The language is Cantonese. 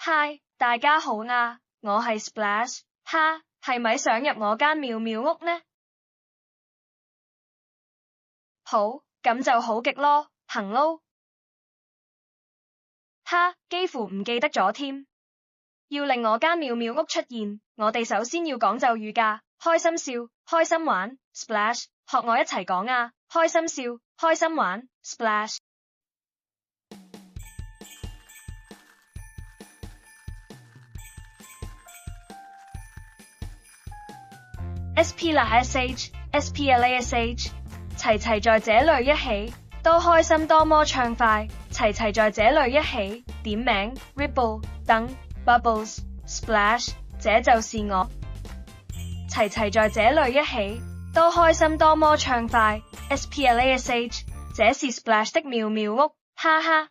嗨，大家好啊，我係 Splash， 哈，係咪想入我間妙妙屋呢？好，咁就好極咯，行咯。哈，幾乎唔記得咗添。要令我間妙妙屋出現，我哋首先要講咒語㗎，開心笑，開心玩 ，Splash， 學我一齊講啊，開心笑，開心玩 ，Splash。SPLASH， SPLASH， 齊齊在這裡一起，多開心多麼暢快，齊齊在這裡一起，點名 Ripple 等 Bubbles Splash， 這就是我。齊齊在這裡一起，多開心多麼暢快 ，SPLASH， 這是 Splash 的妙妙屋，哈哈。